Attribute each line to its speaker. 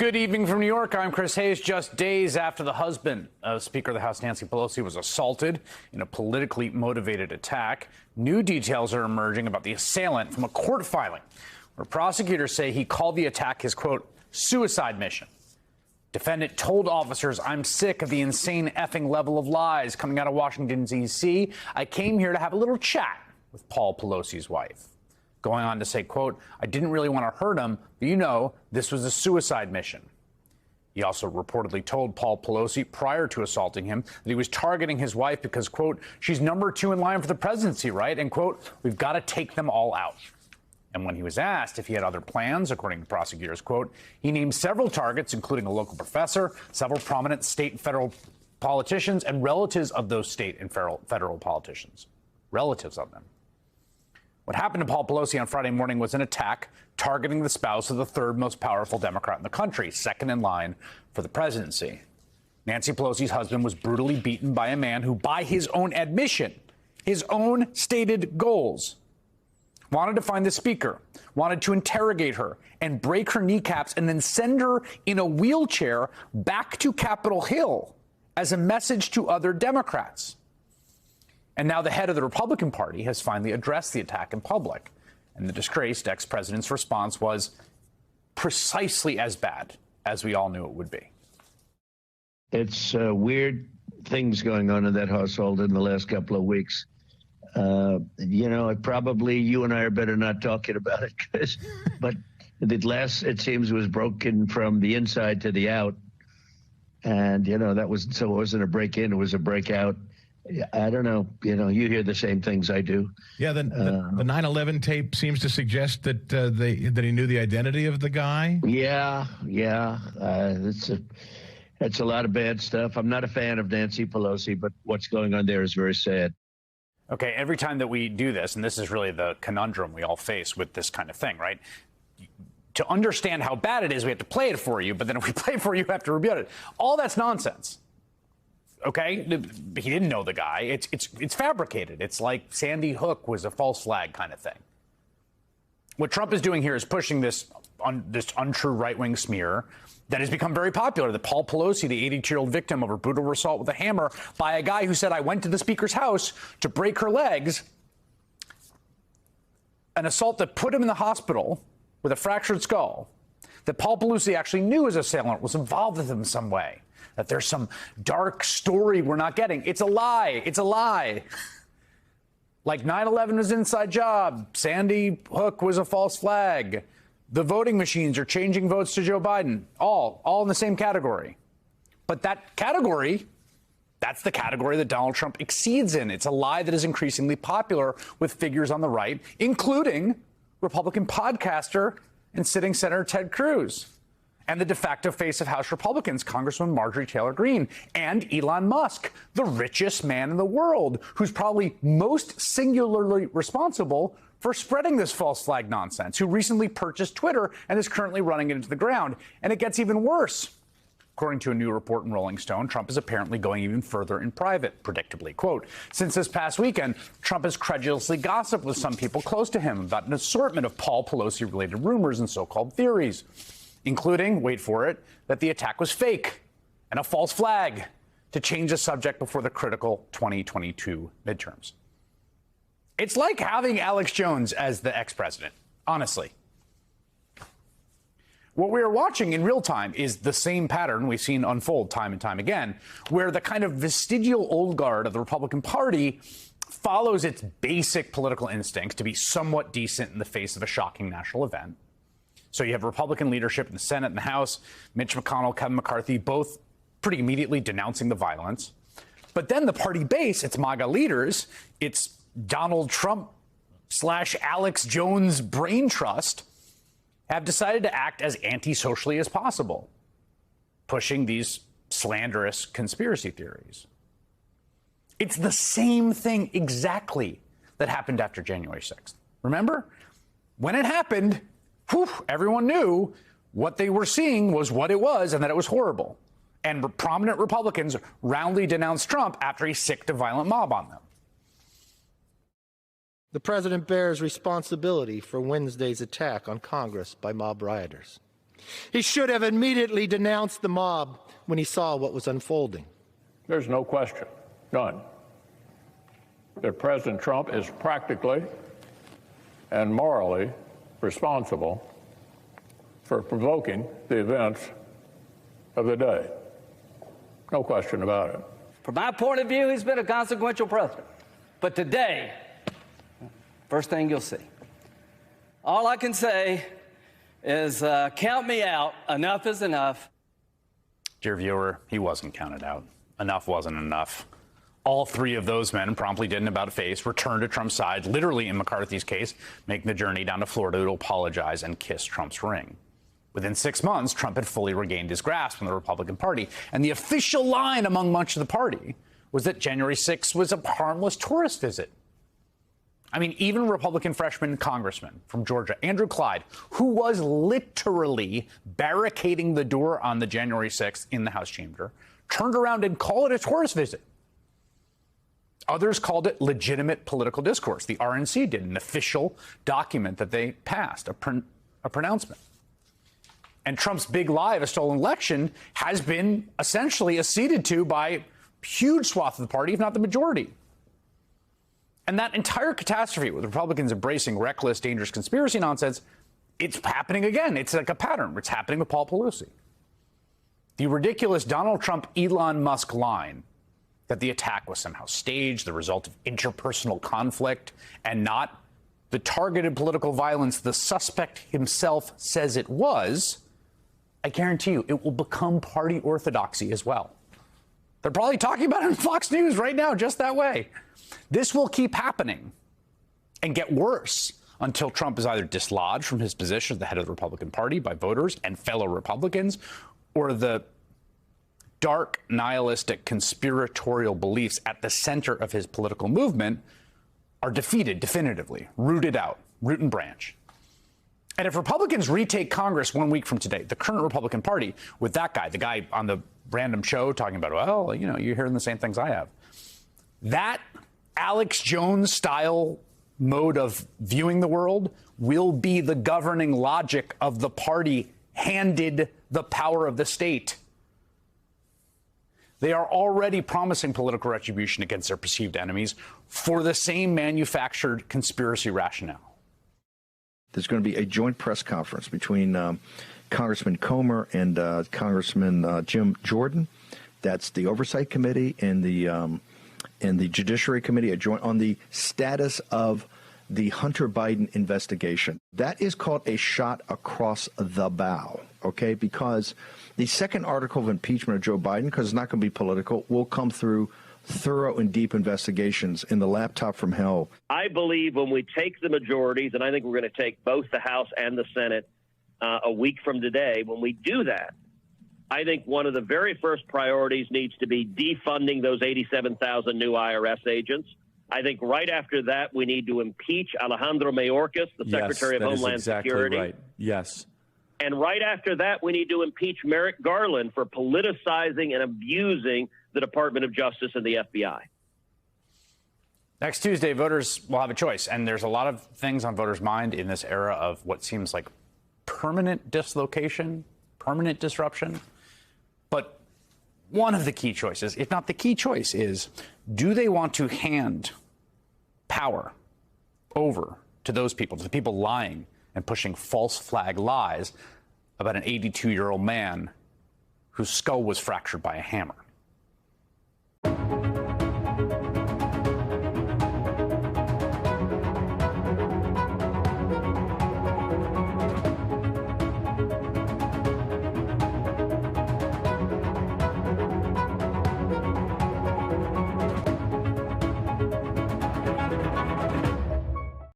Speaker 1: Good evening from New York. I'm Chris Hayes. Just days after the husband of Speaker of the House Nancy Pelosi was assaulted in a politically motivated attack, new details are emerging about the assailant from a court filing where prosecutors say he called the attack his, quote, suicide mission. Defendant told officers, I'm sick of the insane effing level of lies coming out of Washington, D.C. I came here to have a little chat with Paul Pelosi's wife. Going on to say, quote, I didn't really want to hurt him, but you know, this was a suicide mission. He also reportedly told Paul Pelosi prior to assaulting him that he was targeting his wife because, quote, she's number 2 in line for the presidency, right? And, quote, we've got to take them all out. And when he was asked if he had other plans, according to prosecutors, quote, he named several targets, including a local professor, several prominent state and federal politicians, and relatives of those state and federal politicians. Relatives of them. What happened to Paul Pelosi on Friday morning was an attack targeting the spouse of the third most powerful Democrat in the country, second in line for the presidency. Nancy Pelosi's husband was brutally beaten by a man who, by his own admission, his own stated goals, wanted to find the speaker, wanted to interrogate her and break her kneecaps and then send her in a wheelchair back to Capitol Hill as a message to other Democrats. And now the head of the Republican Party has finally addressed the attack in public. And the disgraced ex-president's response was precisely as bad as we all knew it would be.
Speaker 2: It's weird things going on in that household in the last couple of weeks. Probably you and I are better not talking about it, but it seems was broken from the inside to the out. And, it wasn't a break-in, it was a breakout. I don't know. You hear the same things I do.
Speaker 3: Yeah, the 9/11 tape seems to suggest that that he knew the identity of the guy.
Speaker 2: Yeah. It's a lot of bad stuff. I'm not a fan of Nancy Pelosi, but what's going on there is very sad.
Speaker 1: Okay, every time that we do this, and this is really the conundrum we all face with this kind of thing, right? To understand how bad it is, we have to play it for you, but then if we play it for you, you have to rebut it. All that's nonsense. Okay, he didn't know the guy. It's fabricated. It's like Sandy Hook was a false flag kind of thing. What Trump is doing here is pushing this untrue right-wing smear that has become very popular. That Paul Pelosi, the 82-year-old victim of a brutal assault with a hammer by a guy who said, I went to the speaker's house to break her legs, an assault that put him in the hospital with a fractured skull, that Paul Pelosi actually knew his assailant was involved with him in some way. That there's some dark story we're not getting. It's a lie. It's a lie. Like 9/11 was an inside job. Sandy Hook was a false flag. The voting machines are changing votes to Joe Biden. All in the same category. But that category, that's the category that Donald Trump exceeds in. It's a lie that is increasingly popular with figures on the right, including Republican podcaster and sitting Senator Ted Cruz. And the de facto face of House Republicans, Congresswoman Marjorie Taylor Greene, and Elon Musk, the richest man in the world, who's probably most singularly responsible for spreading this false flag nonsense, who recently purchased Twitter and is currently running it into the ground. And it gets even worse. According to a new report in Rolling Stone, Trump is apparently going even further in private, predictably. Quote, since this past weekend, Trump has credulously gossiped with some people close to him about an assortment of Paul Pelosi-related rumors and so-called theories, including, wait for it, that the attack was fake and a false flag to change the subject before the critical 2022 midterms. It's like having Alex Jones as the ex-president, honestly. What we are watching in real time is the same pattern we've seen unfold time and time again, where the kind of vestigial old guard of the Republican Party follows its basic political instincts to be somewhat decent in the face of a shocking national event. So you have Republican leadership in the Senate and the House, Mitch McConnell, Kevin McCarthy, both pretty immediately denouncing the violence. But then the party base, its MAGA leaders, its Donald Trump / Alex Jones brain trust, have decided to act as anti-socially as possible, pushing these slanderous conspiracy theories. It's the same thing exactly that happened after January 6th. Remember? When it happened, everyone knew what they were seeing was what it was and that it was horrible. And prominent Republicans roundly denounced Trump after he sicked a violent mob on them.
Speaker 4: The president bears responsibility for Wednesday's attack on Congress by mob rioters. He should have immediately denounced the mob when he saw what was unfolding.
Speaker 5: There's no question, none, that President Trump is practically and morally responsible for provoking the events of the day. No question about it.
Speaker 6: From my point of view, he's been a consequential president. But today, first thing you'll see, all I can say is count me out. Enough is enough.
Speaker 1: Dear viewer, he wasn't counted out. Enough wasn't enough. All three of those men promptly did an about-face, returned to Trump's side, literally in McCarthy's case, making the journey down to Florida to apologize and kiss Trump's ring. Within 6 months, Trump had fully regained his grasp on the Republican Party, and the official line among much of the party was that January 6th was a harmless tourist visit. I mean, even Republican freshman congressman from Georgia, Andrew Clyde, who was literally barricading the door on the January 6th in the House chamber, turned around and called it a tourist visit. Others called it legitimate political discourse. The RNC did an official document that they passed, a pronouncement. And Trump's big lie of a stolen election has been essentially acceded to by a huge swath of the party, if not the majority. And that entire catastrophe with Republicans embracing reckless, dangerous conspiracy nonsense, it's happening again. It's like a pattern. It's happening with Paul Pelosi. The ridiculous Donald Trump, Elon Musk line that the attack was somehow staged, the result of interpersonal conflict, and not the targeted political violence the suspect himself says it was, I guarantee you it will become party orthodoxy as well. They're probably talking about it on Fox News right now, just that way. This will keep happening and get worse until Trump is either dislodged from his position as the head of the Republican Party by voters and fellow Republicans, or the dark, nihilistic, conspiratorial beliefs at the center of his political movement are defeated definitively, rooted out, root and branch. And if Republicans retake Congress 1 week from today, the current Republican Party, with that guy, the guy on the random show talking about, well, you know, you're hearing the same things I have, that Alex Jones style mode of viewing the world will be the governing logic of the party handed the power of the state. They are already promising political retribution against their perceived enemies for the same manufactured conspiracy rationale.
Speaker 7: There's going to be a joint press conference between Congressman Comer and Congressman Jim Jordan. That's the Oversight Committee and the Judiciary Committee on the status of the Hunter Biden investigation. That is called a shot across the bow, okay? Because the second article of impeachment of Joe Biden, because it's not going to be political, will come through thorough and deep investigations in the laptop from hell.
Speaker 8: I believe when we take the majorities, and I think we're going to take both the House and the Senate a week from today, when we do that, I think one of the very first priorities needs to be defunding those 87,000 new IRS agents. I think right after that, we need to impeach Alejandro Mayorkas, the Secretary of Homeland Security.
Speaker 9: Right. Yes.
Speaker 8: And right after that, we need to impeach Merrick Garland for politicizing and abusing the Department of Justice and the FBI.
Speaker 1: Next Tuesday, voters will have a choice. And there's a lot of things on voters' mind in this era of what seems like permanent dislocation, permanent disruption. But one of the key choices, if not the key choice, is do they want to hand power over to those people, to the people lying and pushing false flag lies about an 82-year-old man whose skull was fractured by a hammer?